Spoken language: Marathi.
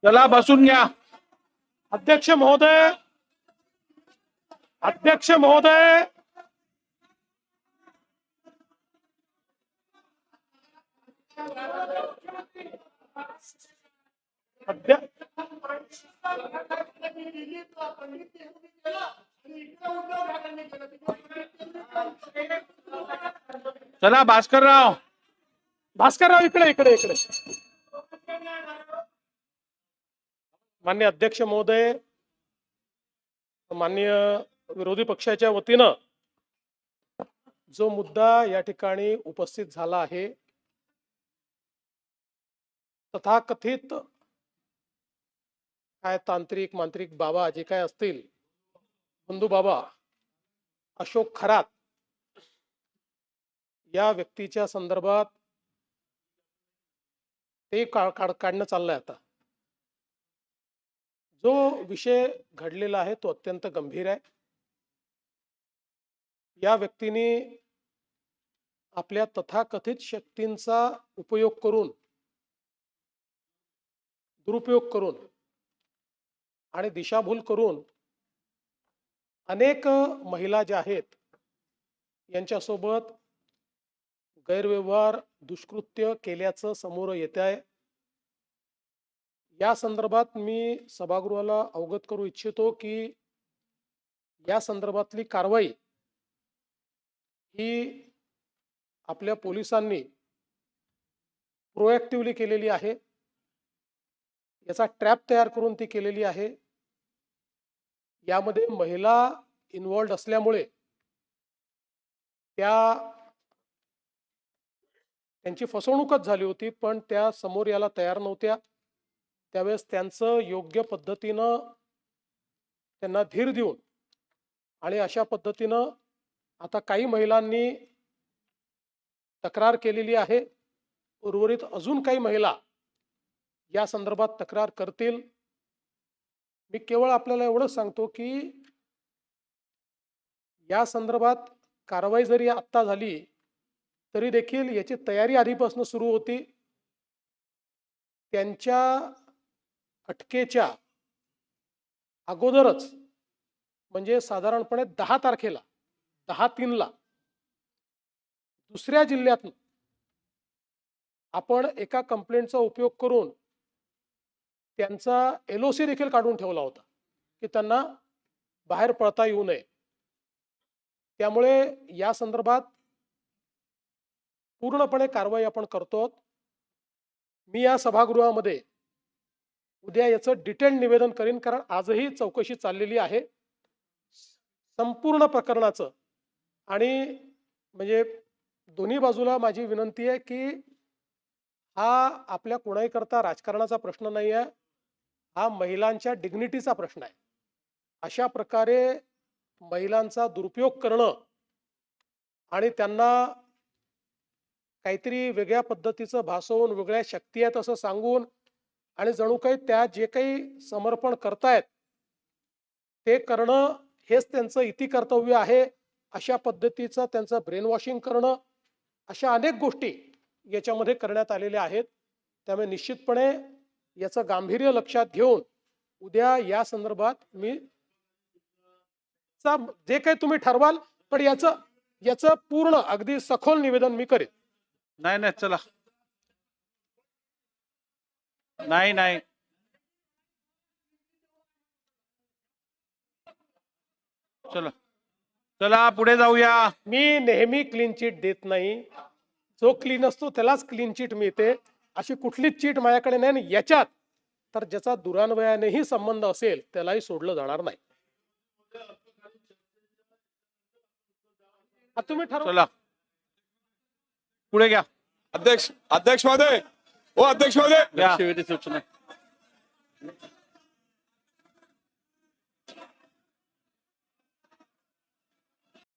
चला बसून घ्या. अध्यक्ष महोदय, अध्यक्ष महोदय, चला भास्करराव. भास्करराव इकडे इकडे इकडे. माननीय अध्यक्ष महोदय, माननीय विरोधी पक्षाच्या वतीनं जो मुद्दा या ठिकाणी उपस्थित झाला आहे, तथाकथित काय तांत्रिक मांत्रिक बाबा जे काय असतील, बंधू बाबा अशोक खरात या व्यक्तीच्या संदर्भात ते काढणं चाललंय. आता जो विषय घडलेला आहे तो अत्यंत गंभीर आहे. या व्यक्तीने आपल्या तथाकथित शक्तींचा उपयोग करून, दुरुपयोग करून आणि दिशाभूल करून अनेक महिला ज्या आहेत यांच्यासोबत गैरव्यवहार, दुष्कृत्य केल्याचं समोर येत आहे. या संदर्भात मी सभागृहाला अवगत करू इच्छितो की या संदर्भातली कारवाई ही आपल्या पोलिसांनी प्रोएक्टिव्हली केलेली आहे. याचा ट्रॅप तयार करून ती केलेली आहे. यामध्ये महिला इन्व्हॉल्ड असल्यामुळे त्यांची फसवणूकच झाली होती, पण त्या समोर याला तयार नव्हत्या. त्यावेळेस त्यांचं योग्य पद्धतीनं त्यांना धीर देऊन आणि अशा पद्धतीनं आता काही महिलांनी तक्रार केलेली आहे. उर्वरित अजून काही महिला या संदर्भात तक्रार करतील. मी केवळ आपल्याला एवढंच सांगतो की या संदर्भात कारवाई जरी आत्ता झाली तरी देखील याची तयारी आधीपासून सुरू होती. त्यांच्या अटकेच्या अगोदरच म्हणजे साधारणपणे 10 तारखेला 10/3 दुसऱ्या जिल्ह्यातून आपण एका कंप्लेंटचा उपयोग करून त्यांचा LOC देखील काढून ठेवला होता की त्यांना बाहेर पडता येऊ नये. त्यामुळे या संदर्भात पूर्णपणे कारवाई आपण करतो. मी या सभागृहामध्ये उद्या याचं डिटेल निवेदन करीन, कारण आजही चौकशी चाललेली आहे संपूर्ण प्रकरणाचं. आणि म्हणजे दोन्ही बाजूला माझी विनंती आहे की हा आपल्या कोणाही करता राजकारणाचा प्रश्न नाही आहे, हा महिलांच्या डिग्निटीचा प्रश्न आहे. अशा प्रकारे महिलांचा दुरुपयोग करणं आणि त्यांना काहीतरी वेगळ्या पद्धतीचं भासवून, वेगळ्या शक्ती आहेत असं सांगून आणि जणू काही त्या जे काही समर्पण करतायत ते करणं हेच त्यांचं इति कर्तव्य आहे, अशा पद्धतीचं त्यांचं ब्रेन वॉशिंग करणं, अशा अनेक गोष्टी याच्यामध्ये करण्यात आलेल्या आहेत. त्यामुळे निश्चितपणे याचं गांभीर्य लक्षात घेऊन उद्या या संदर्भात मी जे काही तुम्ही ठरवाल, पण याचं पूर्ण अगदी सखोल निवेदन मी करेन. नाही नाही चला. नाही नाही चला चला पुढे जाऊया. मी नेहमी क्लीन चिट देत नाही. जो क्लीन असतो त्यालाच क्लीन चिट मिळते. अशी कुठलीच चिट माझ्याकडे नाही. याच्यात तर ज्याचा दुरान्वयानेही संबंध असेल त्यालाही सोडलं जाणार नाही. तुम्ही ठरवा. चला पुढे घ्या. अध्यक्ष महोदय, ओ अध्यक्ष महोदय, लक्षवेधी सूचना.